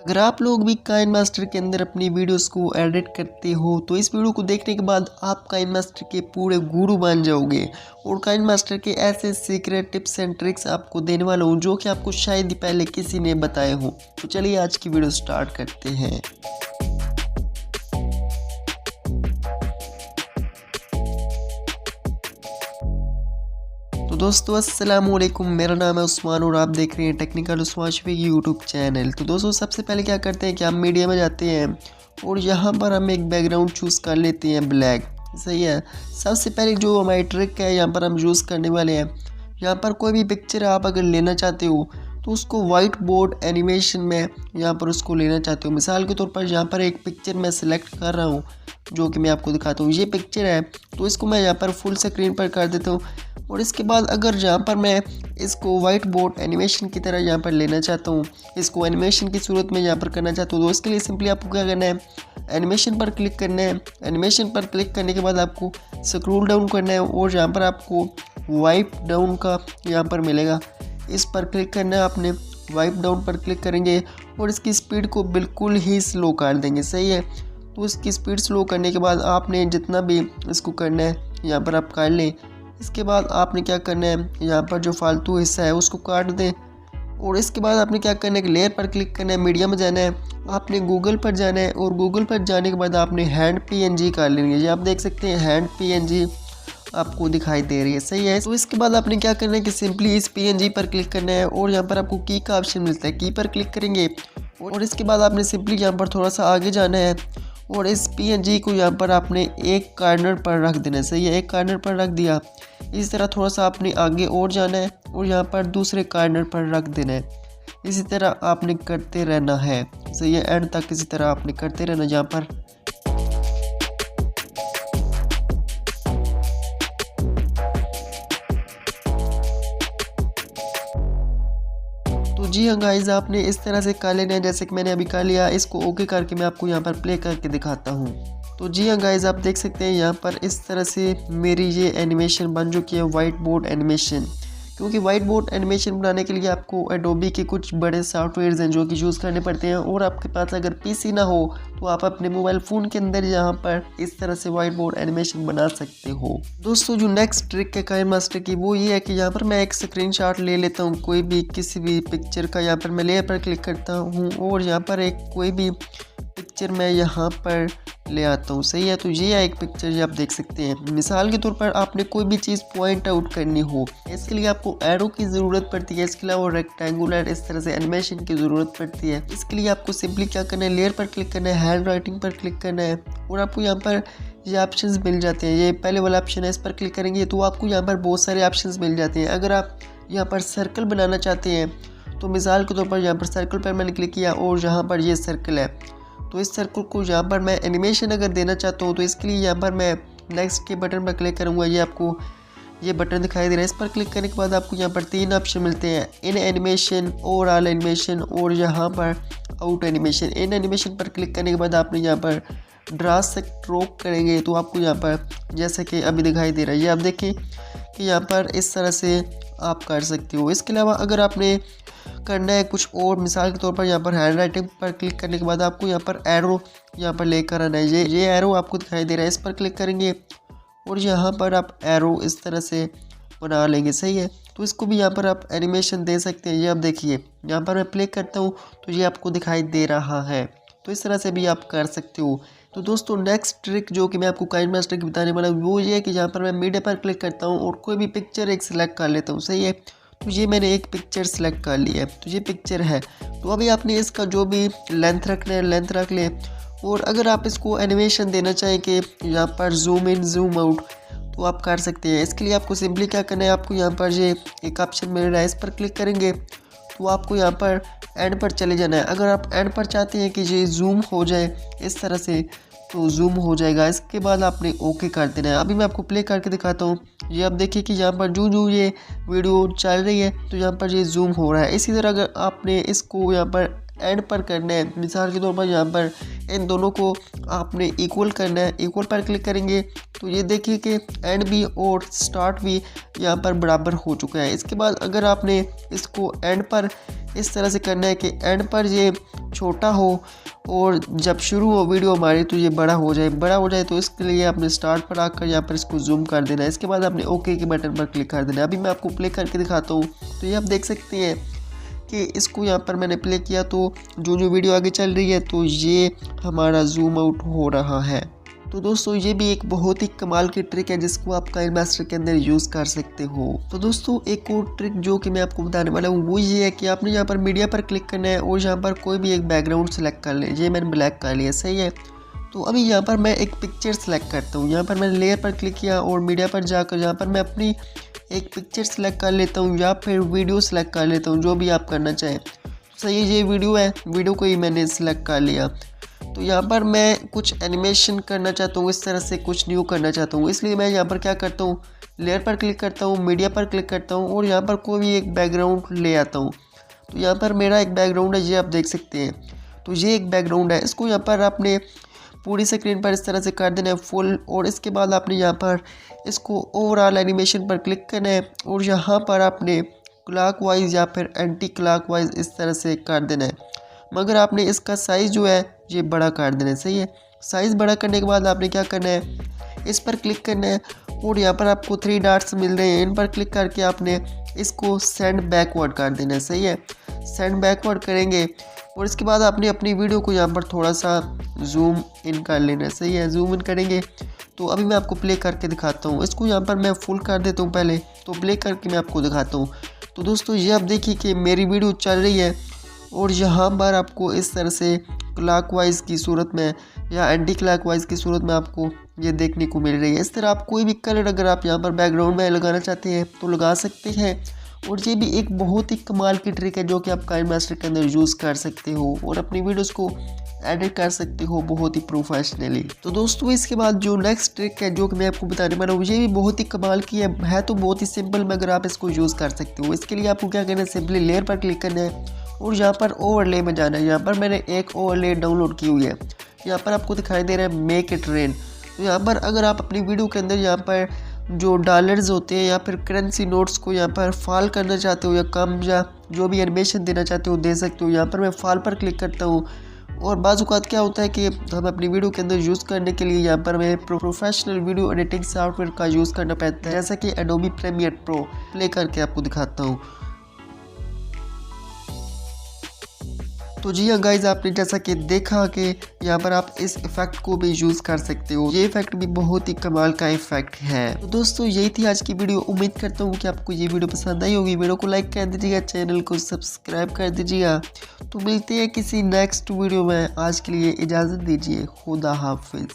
अगर आप लोग भी काइनमास्टर के अंदर अपनी वीडियोस को एडिट करते हो तो इस वीडियो को देखने के बाद आप काइनमास्टर के पूरे गुरु बन जाओगे। और काइनमास्टर के ऐसे सीक्रेट टिप्स एंड ट्रिक्स आपको देने वाला हूँ जो कि आपको शायद ही पहले किसी ने बताए हो। तो चलिए आज की वीडियो स्टार्ट करते हैं। तो दोस्तों अस्सलाम वालेकुम, मेरा नाम है उस्मान और आप देख रहे हैं टेक्निकल उस्मान शफी की यूट्यूब चैनल। तो दोस्तों सबसे पहले क्या करते हैं कि हम मीडिया में जाते हैं और यहाँ पर हम एक बैकग्राउंड चूज़ कर लेते हैं ब्लैक। सही है। सबसे पहले जो हमारी ट्रिक है यहाँ पर हम यूज़ करने वाले हैं, यहाँ पर कोई भी पिक्चर आप अगर लेना चाहते हो तो उसको वाइट बोर्ड एनिमेशन में यहाँ पर उसको लेना चाहते हो। मिसाल के तौर पर यहाँ पर एक पिक्चर मैं सिलेक्ट कर रहा हूँ जो कि मैं आपको दिखाता हूँ। ये पिक्चर है तो इसको मैं यहाँ पर फुल स्क्रीन पर कर देता हूँ। और इसके बाद अगर यहाँ पर मैं इसको वाइट बोर्ड एनिमेशन की तरह यहाँ पर लेना चाहता हूँ, इसको एनिमेशन की सूरत में यहाँ पर करना चाहता हूँ, तो इसके लिए सिंपली आपको क्या करना है, एनिमेशन पर क्लिक करना है। एनिमेशन पर क्लिक करने के बाद आपको स्क्रॉल डाउन करना है और यहाँ पर आपको वाइप डाउन का यहाँ पर मिलेगा, इस पर क्लिक करना है आपने। वाइप डाउन पर क्लिक करेंगे और इसकी स्पीड को बिल्कुल ही स्लो कर देंगे। सही है। तो इसकी स्पीड स्लो करने के बाद आपने जितना भी इसको करना है यहाँ पर आप कर लें। इसके बाद आपने क्या करना है, यहाँ पर जो फालतू हिस्सा है उसको काट दें। और इसके बाद आपने क्या करना है कि लेयर पर क्लिक करना है, मीडिया में जाना है, आपने गूगल पर जाना है और गूगल पर जाने के बाद आपने हैंड PNG कर लेनी है। ये आप देख सकते हैं हैंड PNG आपको दिखाई दे रही है। सही है। तो इसके बाद आपने क्या करना है कि सिंपली इस PNG पर क्लिक करना है और यहाँ पर आपको की का ऑप्शन मिलता है, की पर क्लिक करेंगे और इसके बाद आपने सिंपली यहाँ पर थोड़ा सा आगे जाना है और इस PNG को यहाँ पर आपने एक कॉर्नर पर रख देना है। सही है। एक कॉर्नर पर रख दिया। इसी तरह थोड़ा सा आपने आगे और जाना है और यहाँ पर दूसरे कॉर्नर पर रख देना है। इसी तरह आपने करते रहना है। सही है। एंड तक इसी तरह आपने करते रहना यहाँ पर। तो जी हाँ गाइज, आपने इस तरह से कर लेना है जैसे कि मैंने अभी कर लिया। इसको ओके करके मैं आपको यहाँ पर प्ले करके दिखाता हूँ। तो जी हाँ गाइज, आप देख सकते हैं यहाँ पर इस तरह से मेरी ये एनिमेशन बन चुकी है, वाइट बोर्ड एनिमेशन। क्योंकि वाइट बोर्ड एनिमेशन बनाने के लिए आपको एडोबी के कुछ बड़े सॉफ्टवेयर्स हैं जो कि यूज़ करने पड़ते हैं। और आपके पास अगर PC ना हो तो आप अपने मोबाइल फ़ोन के अंदर यहाँ पर इस तरह से वाइट बोर्ड एनिमेशन बना सकते हो। दोस्तों जो नेक्स्ट ट्रिक है काइनमास्टर की वो ये है कि यहाँ पर मैं एक स्क्रीनशॉट ले लेता हूँ कोई भी किसी भी पिक्चर का। यहाँ पर मैं लेयर पर क्लिक करता हूँ और यहाँ पर एक कोई भी पिक्चर मैं यहाँ पर ले आता हूँ। सही है। तो ये है एक पिक्चर, ये आप देख सकते हैं। मिसाल के तौर पर आपने कोई भी चीज़ पॉइंट आउट करनी हो, इसके लिए आपको एरो की ज़रूरत पड़ती है। इसके अलावा रेक्टेंगुलर इस तरह से एनिमेशन की ज़रूरत पड़ती है। इसके लिए आपको सिंपली क्या करना है, लेयर पर क्लिक करना है, हैंड राइटिंग पर क्लिक करना है और आपको यहाँ पर ये ऑप्शंस मिल जाते हैं। ये पहले वाला ऑप्शन है, इस पर क्लिक करेंगे तो आपको यहाँ पर बहुत सारे ऑप्शंस मिल जाते हैं। अगर आप यहाँ पर सर्कल बनाना चाहते हैं तो मिसाल के तौर पर यहाँ पर सर्कल पर मैंने क्लिक किया और यहाँ पर ये सर्कल है, तो इस सर्कल को यहाँ पर मैं एनिमेशन अगर देना चाहता हूँ तो इसके लिए यहाँ पर मैं नेक्स्ट के बटन पर क्लिक करूँगा। ये आपको ये बटन दिखाई दे रहा है। इस पर क्लिक करने के बाद आपको यहाँ पर 3 ऑप्शन मिलते हैं, इन एनिमेशन, ओवरऑल एनिमेशन और यहाँ पर आउट एनिमेशन। इन एनिमेशन पर क्लिक करने के बाद आपने यहाँ पर ड्रा स्ट्रोक करेंगे तो आपको यहाँ पर जैसे कि अभी दिखाई दे रहा है, ये आप देखें कि यहाँ पर इस तरह से आप कर सकते हो। इसके अलावा अगर आपने करना है कुछ और, मिसाल के तौर पर यहाँ पर हैंड राइटिंग पर क्लिक करने के बाद आपको यहाँ पर एरो यहाँ पर लेकर आना है। ये एरो आपको दिखाई दे रहा है, इस पर क्लिक करेंगे और यहाँ पर आप एरो इस तरह से बना लेंगे। सही है। तो इसको भी यहाँ पर आप एनिमेशन दे सकते हैं। ये आप देखिए यहाँ पर मैं प्ले करता हूँ तो ये आपको दिखाई दे रहा है। तो इस तरह से भी आप कर सकते हो। तो दोस्तों नेक्स्ट ट्रिक जो कि मैं आपको काइनमास्टर की बताने वाला हूँ वो ये है कि यहाँ पर मैं मीडिया पर क्लिक करता हूँ और कोई भी पिक्चर एक सिलेक्ट कर लेता हूँ। सही है। तो ये मैंने एक पिक्चर सेलेक्ट कर ली है, तो ये पिक्चर है। तो अभी आपने इसका जो भी लेंथ रखना है लेंथ रख ले। और अगर आप इसको एनिमेशन देना चाहें कि यहाँ पर जूम इन जूम आउट तो आप कर सकते हैं। इसके लिए आपको सिंपली क्या करना है, आपको यहाँ पर ये एक ऑप्शन मिल रहा है, इस पर क्लिक करेंगे तो आपको यहाँ पर एंड पर चले जाना है। अगर आप एंड पर चाहते हैं कि ये जूम हो जाए इस तरह से तो जूम हो जाएगा। इसके बाद आपने ओके कर देना है। अभी मैं आपको प्ले करके दिखाता हूँ। ये आप देखिए कि यहाँ पर जो ये वीडियो चल रही है तो यहाँ पर ये जूम हो रहा है। इसी तरह अगर आपने इसको यहाँ पर एंड पर करना है, मिसाल के तौर पर यहाँ पर इन दोनों को आपने इक्वल करना है। इक्वल पर क्लिक करेंगे तो ये देखिए कि एंड भी और स्टार्ट भी यहाँ पर बराबर हो चुका है। इसके बाद अगर आपने इसको एंड पर इस तरह से करना है कि एंड पर ये छोटा हो और जब शुरू हो वीडियो हमारी तो ये बड़ा हो जाए तो इसके लिए आपने स्टार्ट पर आकर यहाँ पर इसको जूम कर देना है। इसके बाद आपने ओके के बटन पर क्लिक कर देना है। अभी मैं आपको प्ले करके दिखाता हूँ। तो ये आप देख सकते हैं कि इसको यहाँ पर मैंने प्ले किया तो जो वीडियो आगे चल रही है तो ये हमारा जूम आउट हो रहा है। तो दोस्तों ये भी एक बहुत ही कमाल की ट्रिक है जिसको आप काइनमास्टर के अंदर यूज़ कर सकते हो। तो दोस्तों एक और ट्रिक जो कि मैं आपको बताने वाला हूँ वो ये है कि आपने यहाँ पर मीडिया पर क्लिक करना है और यहाँ पर कोई भी एक बैकग्राउंड सेलेक्ट कर लें। ये मैंने ब्लैक कर लिया, सही है। तो अभी यहाँ पर मैं एक पिक्चर सेलेक्ट करता हूँ। यहाँ पर मैंने लेयर पर क्लिक किया और मीडिया पर जाकर यहाँ पर मैं अपनी एक पिक्चर सेलेक्ट कर लेता हूँ या फिर वीडियो सेलेक्ट कर लेता हूँ, जो भी आप करना चाहें। सही है, ये वीडियो है, वीडियो को ही मैंने सेलेक्ट कर लिया। तो यहाँ पर मैं कुछ एनिमेशन करना चाहता हूँ, इस तरह से कुछ न्यू करना चाहता हूँ, इसलिए मैं यहाँ पर क्या करता हूँ, लेयर पर क्लिक करता हूँ, मीडिया पर क्लिक करता हूँ और यहाँ पर कोई भी एक बैकग्राउंड ले आता हूँ। तो यहाँ पर मेरा एक बैकग्राउंड है, ये आप देख सकते हैं। तो ये एक बैकग्राउंड है, इसको यहाँ पर आपने पूरी स्क्रीन पर इस तरह से कर देना है फुल। और इसके बाद आपने यहाँ पर इसको ओवरऑल एनिमेशन पर क्लिक करना है और यहाँ पर आपने क्लॉकवाइज या फिर एंटी क्लॉकवाइज इस तरह से कर देना है। मगर आपने इसका साइज़ जो है ये बड़ा कर देना है, सही है। साइज़ बड़ा करने के बाद आपने क्या करना है, इस पर क्लिक करना है और यहाँ पर आपको 3 डॉट्स मिल रहे हैं, इन पर क्लिक करके आपने इसको सेंड बैकवर्ड कर देना है, सही है। सेंड बैकवर्ड करेंगे और इसके बाद आपने अपनी वीडियो को यहाँ पर थोड़ा सा जूम इन कर लेना है, सही है। जूम इन करेंगे तो अभी मैं आपको प्ले करके दिखाता हूँ। इसको यहाँ पर मैं फुल कर देता हूँ पहले, तो प्ले करके मैं आपको दिखाता हूँ। तो दोस्तों ये आप देखिए कि मेरी वीडियो चल रही है और यहाँ पर आपको इस तरह से क्लॉकवाइज की सूरत में या एंटी क्लॉकवाइज की सूरत में आपको ये देखने को मिल रही है। इस तरह आप कोई भी कलर अगर आप यहाँ पर बैकग्राउंड में लगाना चाहते हैं तो लगा सकते हैं। और ये भी एक बहुत ही कमाल की ट्रिक है जो कि आप काइनमास्टर के अंदर यूज़ कर सकते हो और अपनी वीडियोस को एडिट कर सकते हो बहुत ही प्रोफेशनली। तो दोस्तों इसके बाद जो नेक्स्ट ट्रिक है जो कि मैं आपको बताने वाला हूँ ये भी बहुत ही कमाल की है तो बहुत ही सिंपल मगर आप इसको यूज़ कर सकते हो। इसके लिए आपको क्या करना है, सिंपली लेयर पर क्लिक करना है और यहाँ पर ओवरले में जाना है। यहाँ पर मैंने एक ओवरले डाउनलोड की हुई है, यहाँ पर आपको दिखाई दे रहा है मेक इट रेन। तो यहाँ पर अगर आप अपनी वीडियो के अंदर यहाँ पर जो डॉलर्स होते हैं या फिर करेंसी नोट्स को यहाँ पर फॉल करना चाहते हो या कम या जो भी एनिमेशन देना चाहते हो दे सकते हो। यहाँ पर मैं फॉल पर क्लिक करता हूँ और बाज़-औक़ात क्या होता है कि हम अपनी वीडियो के अंदर यूज़ करने के लिए यहाँ पर मैं प्रोफेशनल वीडियो एडिटिंग सॉफ्टवेयर का यूज़ करना पड़ता है, जैसा कि एडोबी प्रीमियर प्रो। प्ले करके आपको दिखाता हूँ। तो जी हाँ गाइज, आपने जैसा कि देखा कि यहाँ पर आप इस इफ़ेक्ट को भी यूज़ कर सकते हो। ये इफ़ेक्ट भी बहुत ही कमाल का इफ़ेक्ट है। तो दोस्तों यही थी आज की वीडियो। उम्मीद करता हूँ कि आपको ये वीडियो पसंद आई होगी। वीडियो को लाइक कर दीजिएगा, चैनल को सब्सक्राइब कर दीजिएगा। तो मिलते हैं किसी नेक्स्ट वीडियो में। आज के लिए इजाज़त दीजिए। खुदा हाफिज़।